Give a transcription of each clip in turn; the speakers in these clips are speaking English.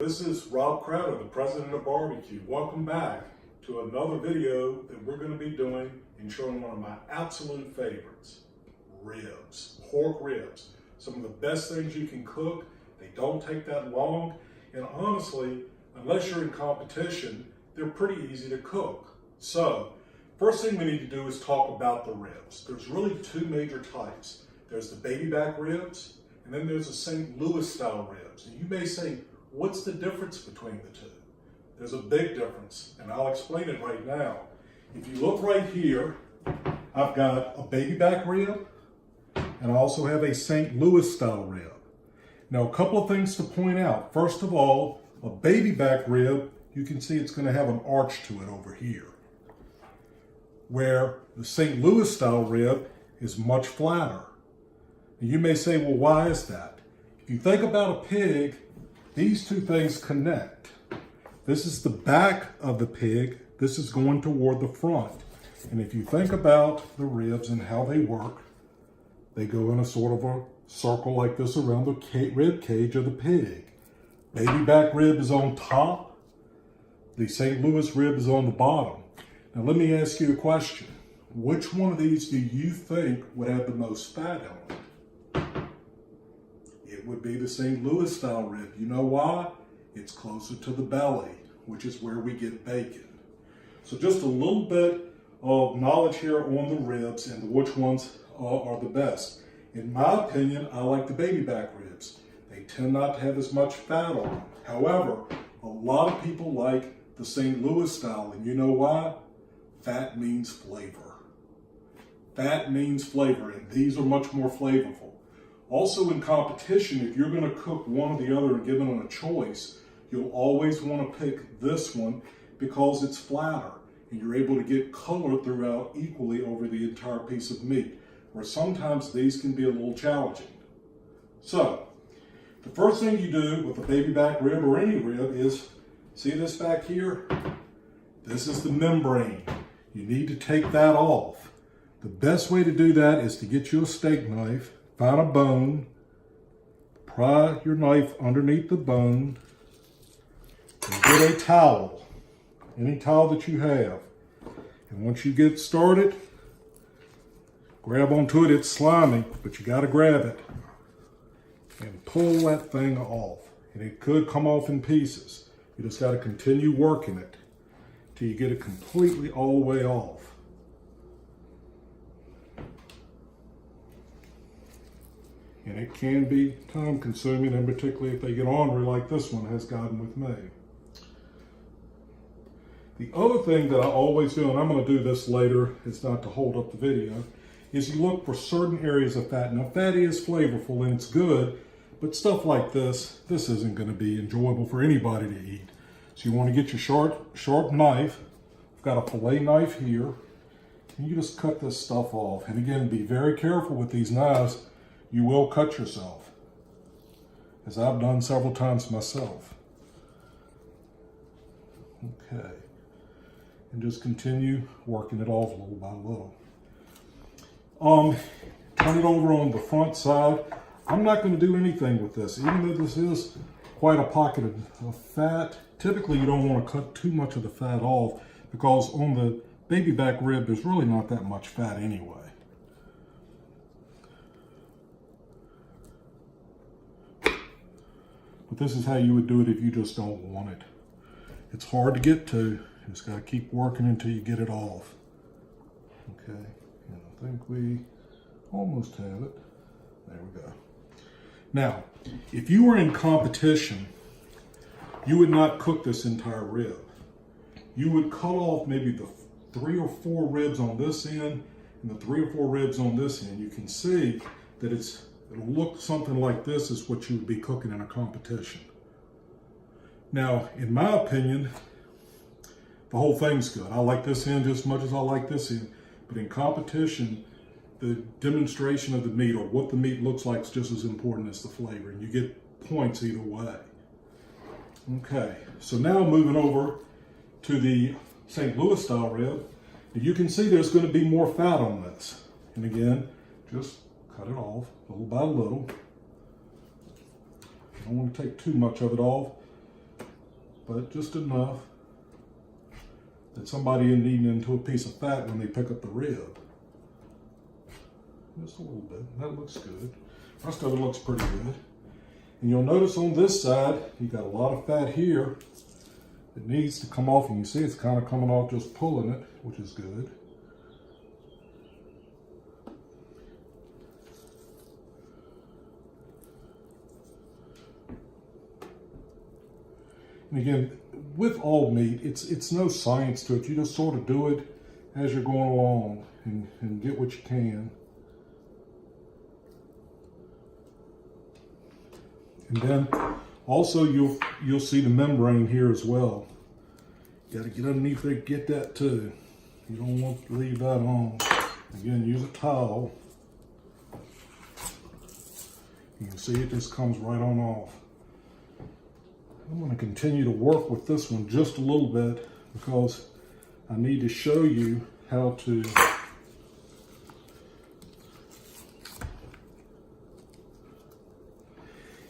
This is Rob Crowder, the president of Barbecue. Welcome back to another video that we're going to be doing and showing one of my absolute favorites, ribs, pork ribs. Some of the best things you can cook. They don't take that long. And honestly, unless you're in competition, they're pretty easy to cook. So, first thing we need to do is talk about the ribs. There's really two major types. There's the baby back ribs, and then there's the St. Louis style ribs. And you may say, what's the difference between the two? There's a big difference, and I'll explain it right now. If you look right here, I've got a baby back rib, and I also have a St. Louis style rib. Now, a couple of things to point out. First of all, a baby back rib, you can see it's going to have an arch to it over here, where the St. Louis style rib is much flatter. And you may say, well, why is that? If you think about a pig, these two things connect. This is the back of the pig. This is going toward the front. And if you think about the ribs and how they work, they go in a sort of a circle like this around the rib cage of the pig. Baby back rib is on top. The St. Louis rib is on the bottom. Now let me ask you a question. Which one of these do you think would have the most fat on it? It would be the St. Louis style rib. You know why? It's closer to the belly, which is where we get bacon. So just a little bit of knowledge here on the ribs and which ones are the best. In my opinion, I like the baby back ribs. They tend not to have as much fat on them. However, a lot of people like the St. Louis style, and you know why? Fat means flavor. Fat means flavor, and these are much more flavorful. Also in competition, if you're going to cook one or the other and give them a choice, you'll always want to pick this one because it's flatter and you're able to get color throughout equally over the entire piece of meat, where sometimes these can be a little challenging. So, the first thing you do with a baby back rib or any rib is, see this back here? This is the membrane. You need to take that off. The best way to do that is to get you a steak knife, find a bone, pry your knife underneath the bone, and get a towel, any towel that you have. And once you get started, grab onto it. It's slimy, but you got to grab it and pull that thing off. And it could come off in pieces. You just got to continue working it till you get it completely all the way off. And it can be time consuming, and particularly if they get ornery like this one has gotten with me. The other thing that I always do, and I'm going to do this later, it's not to hold up the video, is you look for certain areas of fat. Now fat is flavorful and it's good, but stuff like this isn't going to be enjoyable for anybody to eat. So you want to get your sharp knife. I've got a fillet knife here, and you just cut this stuff off. And again, be very careful with these knives. You will cut yourself, as I've done several times myself. Okay, and just continue working it off little by little. Turn it over on the front side. I'm not going to do anything with this, even though this is quite a pocket of fat. Typically, you don't want to cut too much of the fat off because on the baby back rib, there's really not that much fat anyway. But this is how you would do it if you just don't want it. It's hard to get to. You just got to keep working until you get it off. Okay, and I think we almost have it. There we go. Now, if you were in competition, you would not cook this entire rib. You would cut off maybe the 3 or 4 ribs on this end and the 3 or 4 ribs on this end. You can see that it'll look something like this is what you would be cooking in a competition. Now, in my opinion, the whole thing's good. I like this end just as much as I like this end, but in competition, the demonstration of the meat or what the meat looks like is just as important as the flavor, and you get points either way. Okay, so now moving over to the St. Louis style rib, you can see there's going to be more fat on this. And again, just cut it off little by little. I don't want to take too much of it off, but just enough that somebody isn't eating into a piece of fat when they pick up the rib. Just a little bit. That looks good. The rest of it looks pretty good. And you'll notice on this side, you got a lot of fat here. It needs to come off, and you see it's kind of coming off just pulling it, which is good. And again, with all meat, it's no science to it. You just sort of do it as you're going along and get what you can. And then also you'll see the membrane here as well. You got to get underneath there, get that too. You don't want to leave that on. Again, use a towel. You can see it just comes right on off. I'm going to continue to work with this one just a little bit because I need to show you how to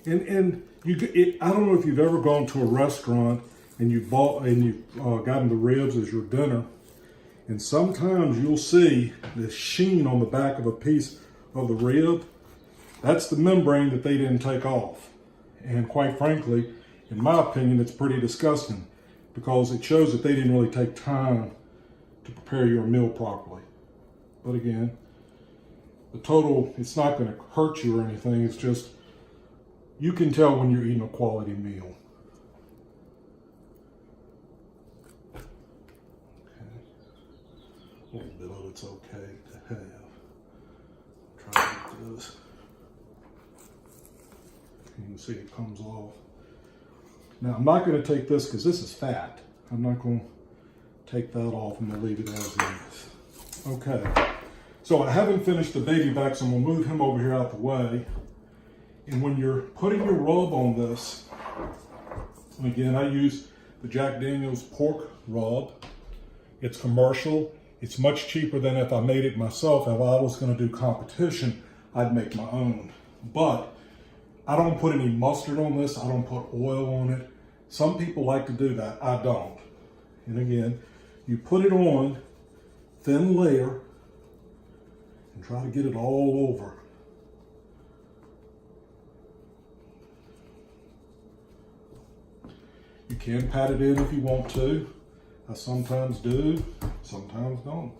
I don't know if you've ever gone to a restaurant and you've gotten the ribs as your dinner, and sometimes you'll see the sheen on the back of a piece of the rib. That's the membrane that they didn't take off. And quite frankly, in my opinion, it's pretty disgusting because it shows that they didn't really take time to prepare your meal properly. But again, it's not going to hurt you or anything. It's just, you can tell when you're eating a quality meal. Okay. A little bit of it's okay to have. Try to get this. You can see it comes off. Now, I'm not going to take this because this is fat. I'm not going to take that off. I'm going to leave it as is. Okay. So I haven't finished the baby back, so I'm going to move him over here out the way. And when you're putting your rub on this, again, I use the Jack Daniel's pork rub. It's commercial. It's much cheaper than if I made it myself. If I was going to do competition, I'd make my own. But I don't put any mustard on this. I don't put oil on it. Some people like to do that. I don't. And again, you put it on, thin layer, and try to get it all over. You can pat it in if you want to. I sometimes do, sometimes don't.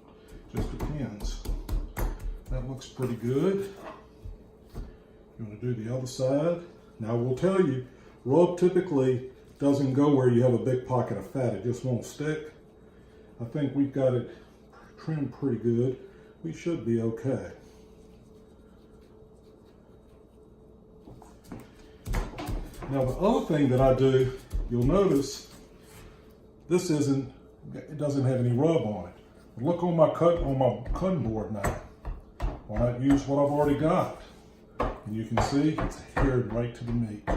Just depends. That looks pretty good. You want to do the other side. Now I will tell you, rub typically doesn't go where you have a big pocket of fat. It just won't stick. I think we've got it trimmed pretty good. We should be okay. Now the other thing that I do, you'll notice this it doesn't have any rub on it. But look on my cutting board now. Why not use what I've already got? And you can see it's adhered right to the meat.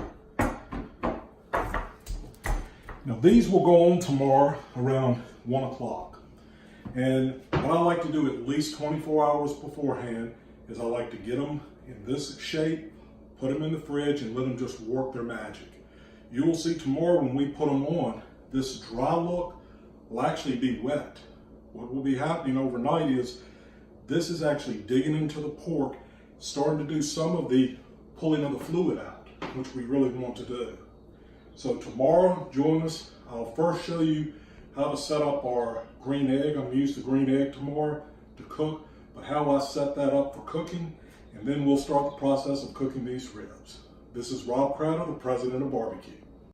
Now these will go on tomorrow around 1 o'clock. And what I like to do at least 24 hours beforehand is I like to get them in this shape, put them in the fridge, and let them just work their magic. You will see tomorrow when we put them on, this dry look will actually be wet. What will be happening overnight is this is actually digging into the pork, starting to do some of the pulling of the fluid out, which we really want to do. So tomorrow, join us. I'll first show you how to set up our green egg. I'm going to use the green egg tomorrow to cook, but how I set that up for cooking, and then we'll start the process of cooking these ribs. This is Rob Crowder, the president of barbecue.